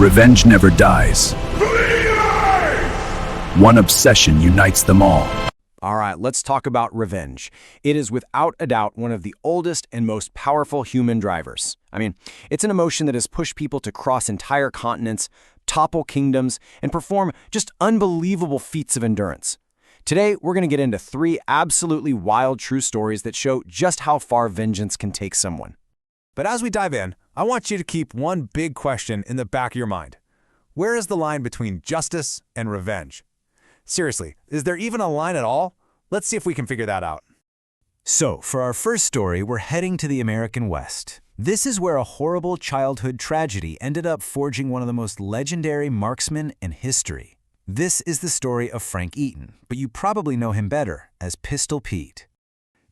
Revenge never dies. One obsession unites them all. All right, let's talk about revenge. It is without a doubt one of the oldest and most powerful human drivers. It's an emotion that has pushed people to cross entire continents, topple kingdoms, and perform just unbelievable feats of endurance. Today, we're going to get into 3 absolutely wild true stories that show just how far vengeance can take someone. But as we dive in, I want you to keep one big question in the back of your mind. Where is the line between justice and revenge? Seriously, is there even a line at all? Let's see if we can figure that out. So, for our first story, we're heading to the American West. This is where a horrible childhood tragedy ended up forging one of the most legendary marksmen in history. This is the story of Frank Eaton, but you probably know him better as Pistol Pete.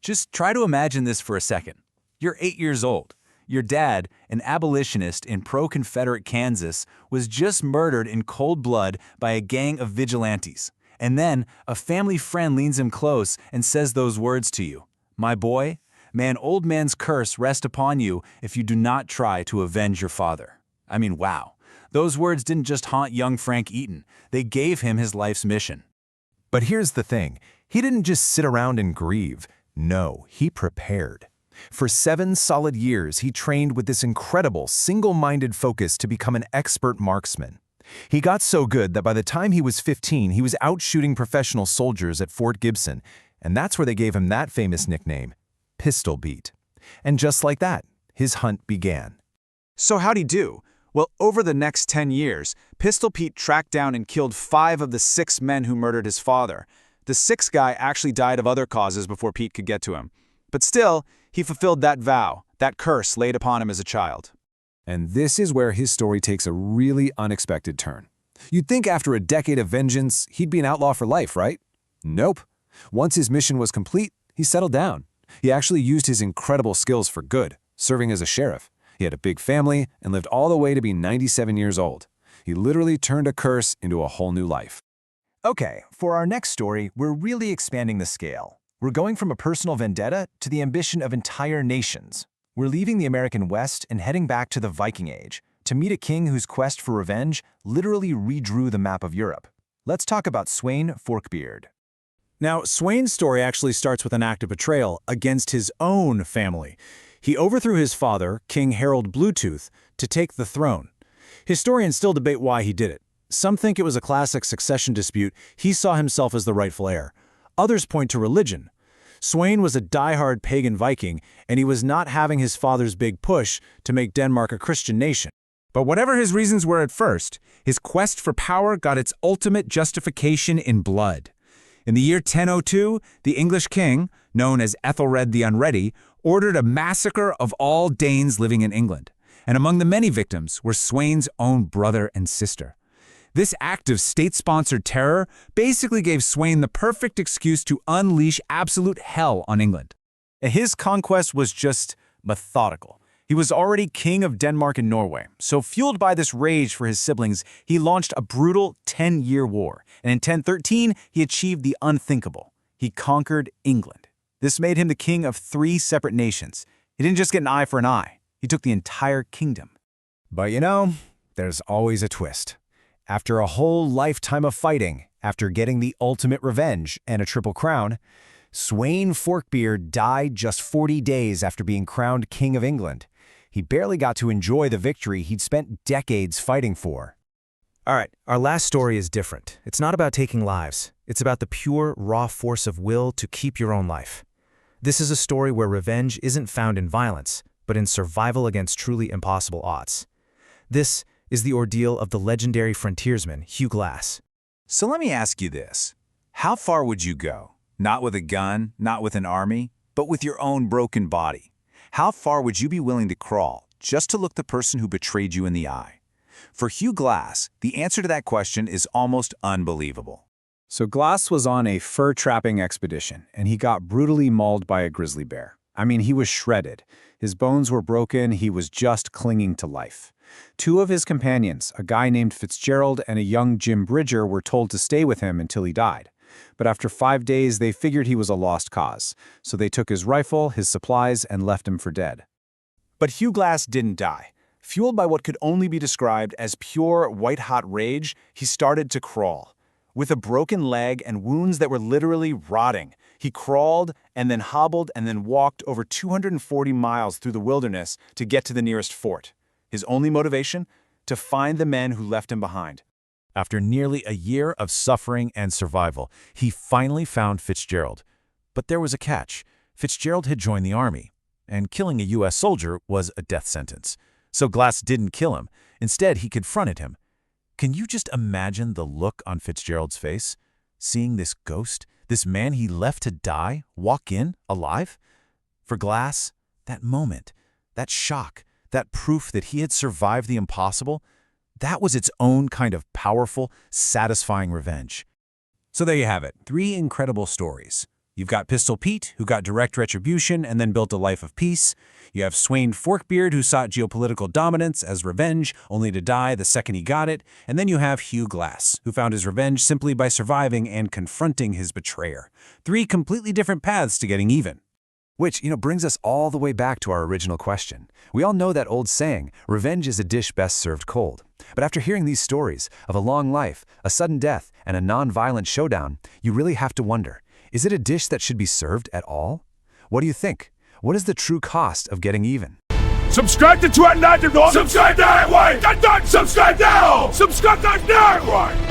Just try to imagine this for a second. You're 8 years old. Your dad, an abolitionist in pro-Confederate Kansas, was just murdered in cold blood by a gang of vigilantes. And then a family friend leans him close and says those words to you. "My boy, may an old man's curse rest upon you if you do not try to avenge your father." Wow. Those words didn't just haunt young Frank Eaton. They gave him his life's mission. But here's the thing. He didn't just sit around and grieve. No, he prepared. For 7 solid years, he trained with this incredible, single-minded focus to become an expert marksman. He got so good that by the time he was 15, he was out shooting professional soldiers at Fort Gibson, and that's where they gave him that famous nickname, Pistol Pete. And just like that, his hunt began. So how'd he do? Well, over the next 10 years, Pistol Pete tracked down and killed 5 of the 6 men who murdered his father. The 6th guy actually died of other causes before Pete could get to him. But still, he fulfilled that vow, that curse laid upon him as a child. And this is where his story takes a really unexpected turn. You'd think after a decade of vengeance, he'd be an outlaw for life, right? Nope. Once his mission was complete, he settled down. He actually used his incredible skills for good, serving as a sheriff. He had a big family and lived all the way to be 97 years old. He literally turned a curse into a whole new life. Okay, for our next story, we're really expanding the scale. We're going from a personal vendetta to the ambition of entire nations. We're leaving the American West and heading back to the Viking Age to meet a king whose quest for revenge literally redrew the map of Europe. Let's talk about Sweyn Forkbeard. Now, Sweyn's story actually starts with an act of betrayal against his own family. He overthrew his father, King Harold Bluetooth, to take the throne. Historians still debate why he did it. Some think it was a classic succession dispute. He saw himself as the rightful heir. Others point to religion. Sweyn was a die-hard pagan Viking, and he was not having his father's big push to make Denmark a Christian nation. But whatever his reasons were at first, his quest for power got its ultimate justification in blood. In the year 1002, the English king, known as Ethelred the Unready, ordered a massacre of all Danes living in England. And among the many victims were Sweyn's own brother and sister. This act of state-sponsored terror basically gave Sweyn the perfect excuse to unleash absolute hell on England. His conquest was just methodical. He was already king of Denmark and Norway, so fueled by this rage for his siblings, he launched a brutal 10-year war. And in 1013, he achieved the unthinkable. He conquered England. This made him the king of 3 separate nations. He didn't just get an eye for an eye. He took the entire kingdom. But there's always a twist. After a whole lifetime of fighting, after getting the ultimate revenge and a triple crown, Sweyn Forkbeard died just 40 days after being crowned King of England. He barely got to enjoy the victory he'd spent decades fighting for. All right, our last story is different. It's not about taking lives. It's about the pure, raw force of will to keep your own life. This is a story where revenge isn't found in violence, but in survival against truly impossible odds. This is the ordeal of the legendary frontiersman, Hugh Glass. So let me ask you this. How far would you go? Not with a gun, not with an army, but with your own broken body. How far would you be willing to crawl just to look the person who betrayed you in the eye? For Hugh Glass, the answer to that question is almost unbelievable. So Glass was on a fur trapping expedition, and he got brutally mauled by a grizzly bear. He was shredded. His bones were broken. He was just clinging to life. 2 of his companions, a guy named Fitzgerald and a young Jim Bridger, were told to stay with him until he died. But after 5 days, they figured he was a lost cause, so they took his rifle, his supplies, and left him for dead. But Hugh Glass didn't die. Fueled by what could only be described as pure white-hot rage, he started to crawl. With a broken leg and wounds that were literally rotting, he crawled and then hobbled and then walked over 240 miles through the wilderness to get to the nearest fort. His only motivation? To find the men who left him behind. After nearly a year of suffering and survival, he finally found Fitzgerald. But there was a catch. Fitzgerald had joined the army, and killing a U.S. soldier was a death sentence. So Glass didn't kill him. Instead, he confronted him. Can you just imagine the look on Fitzgerald's face? Seeing this ghost, this man he left to die, walk in, alive? For Glass, that moment, that shock, that proof that he had survived the impossible, that was its own kind of powerful, satisfying revenge. So there you have it, 3 incredible stories. You've got Pistol Pete, who got direct retribution and then built a life of peace. You have Swain Forkbeard, who sought geopolitical dominance as revenge, only to die the second he got it. And then you have Hugh Glass, who found his revenge simply by surviving and confronting his betrayer. 3 completely different paths to getting even. Which, brings us all the way back to our original question. We all know that old saying, revenge is a dish best served cold. But after hearing these stories of a long life, a sudden death, and a non-violent showdown, you really have to wonder, is it a dish that should be served at all? What do you think? What is the true cost of getting even? Subscribe to 299. Subscribe now! Subscribe now! Subscribe now!